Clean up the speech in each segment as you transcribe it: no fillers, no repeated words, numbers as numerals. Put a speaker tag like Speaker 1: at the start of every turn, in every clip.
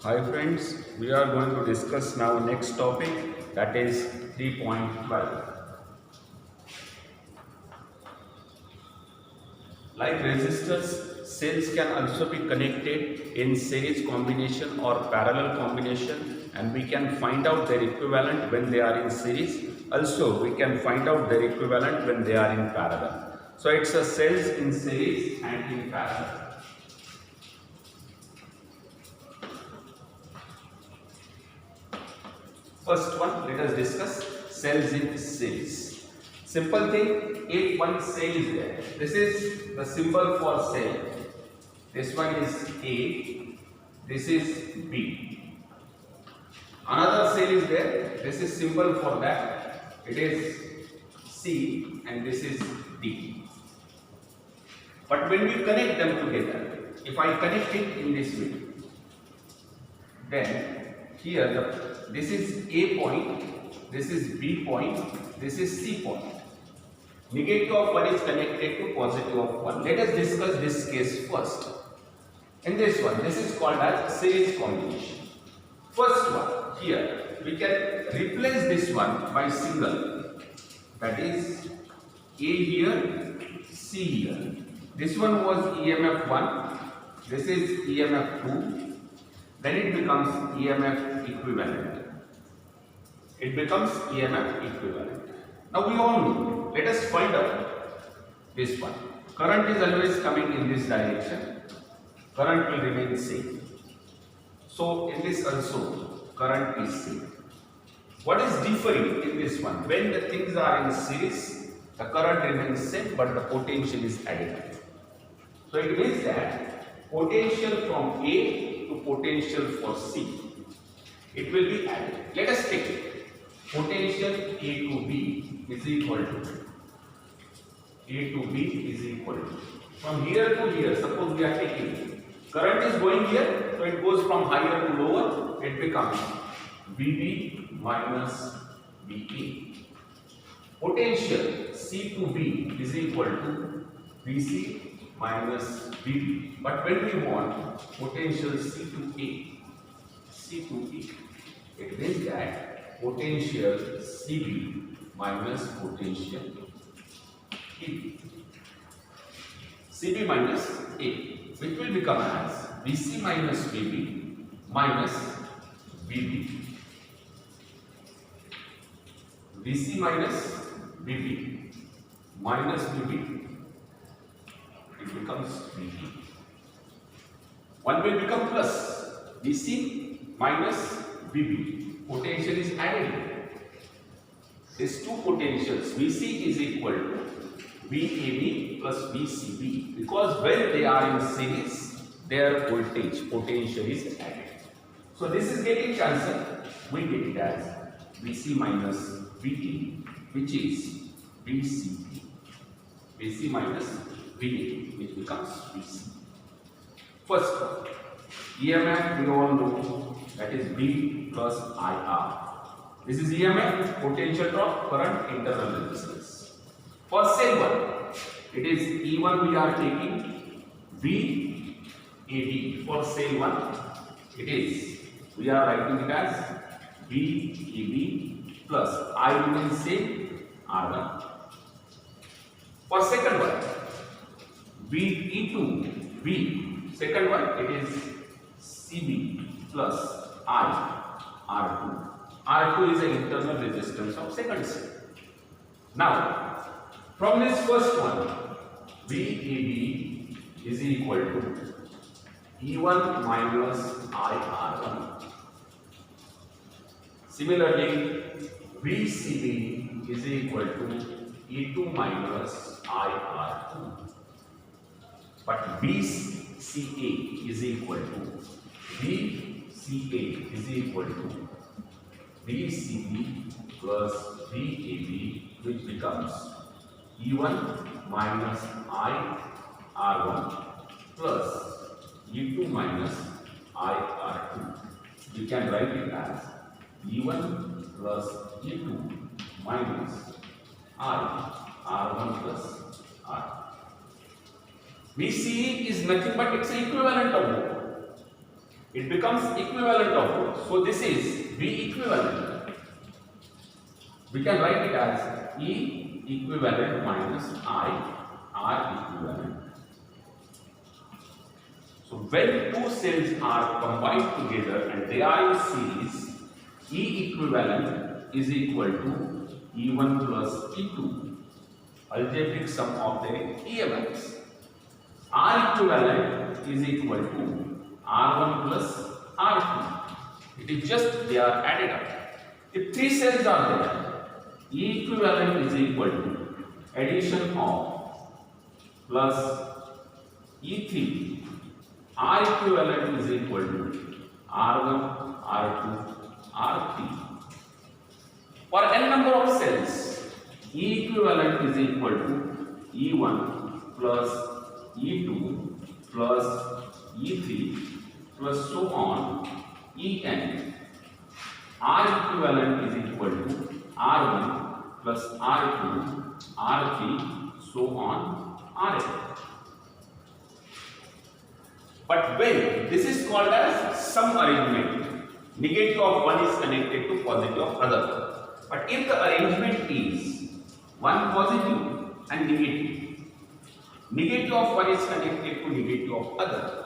Speaker 1: Hi friends, we are going to discuss now next topic, that is 3.12. Like resistors, cells can also be connected in series combination or parallel combination, and we can find out their equivalent when they are in series. Also, we can find out their equivalent when they are in parallel. So it's a cells in series and in parallel. First one, let us discuss cells in series. Simple thing, if one cell is there, this is the symbol for cell. This one is A, this is B. Another cell is there, this is symbol for that, it is C, and this is D. But when we connect them together, if I connect it in this way, then here this is A point, this is B point, this is C point. Negative of 1 is connected to positive of 1. Let us discuss this case first. In this one, this is called as series combination. First one, here we can replace this one by single. That is A here, C here. This one was EMF 1, this is EMF 2. Then it becomes EMF equivalent. It becomes EMF equivalent. Now we all know, let us find out this one. Current is always coming in this direction. Current will remain same. So in this also, current is same. What is differing in this one? When the things are in series, the current remains same but the potential is added. So it means that potential from A to potential for C, it will be added. Let us take it. Potential A to B is equal to from here to here. Suppose we are taking current is going here, so it goes from higher to lower. It becomes VB minus VA. Potential C to B is equal to VC minus VB. But when we want potential C to A, it means that potential CB minus potential AB. CB minus A, which will become as VC minus VB minus VB. VC minus VB minus VB, it becomes VB. One will become plus VC minus VB. Potential is added. These two potentials, VC is equal to VAB plus VCB, because when they are in series, their voltage potential is added. So this is getting cancelled. We get it as VC minus VA, which is VCB. VC minus VA, which becomes VC. First one, EMF we all know, that is B plus IR. This is EMF, potential drop, current, internal resistance. For cell 1, it is E1 we are taking, VAB. For cell 1, it is, we are writing it as VAB plus I remains same, R1. For second one, VE2, V, second one, it is CB plus I, R2. R2 is an internal resistance of second cell. Now, from this first one, VAB is equal to E1 minus IR1. Similarly, VCB is equal to E2 minus IR2. But VCA is equal to VCB plus VAB, which becomes E1 minus IR1 plus E2 minus IR2. We can write it as E1 plus E2 minus IR1 plus R. VCE is nothing but it's the equivalent of both. it becomes equivalent of both. So this is B equivalent. We can write it as E equivalent minus I R equivalent. So when two cells are combined together and they are in series, E equivalent is equal to E1 plus E2, algebraic sum of their EMFs. R equivalent is equal to R1 plus R2. It is just they are added up. If three cells are there, E equivalent is equal to addition of plus E3. R equivalent is equal to R1, R2, R3. For n number of cells, E equivalent is equal to E1 plus E2 plus E3 plus so on En. R equivalent is equal to R1 plus R2, R3, so on Rn. But when this is called as sum arrangement, negative of one is connected to positive of other. But if the arrangement is one positive and negative, negative of one is connected to negative of other,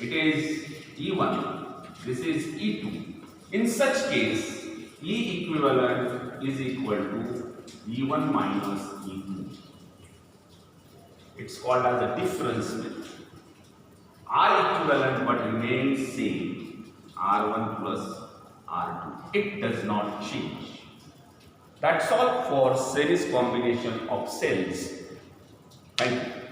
Speaker 1: it is E1, this is E2. In such case, E equivalent is equal to E1 minus E2. It's called as a difference method. R equivalent but remains same, R1 plus R2. It does not change. That's all for series combination of cells. Thank you.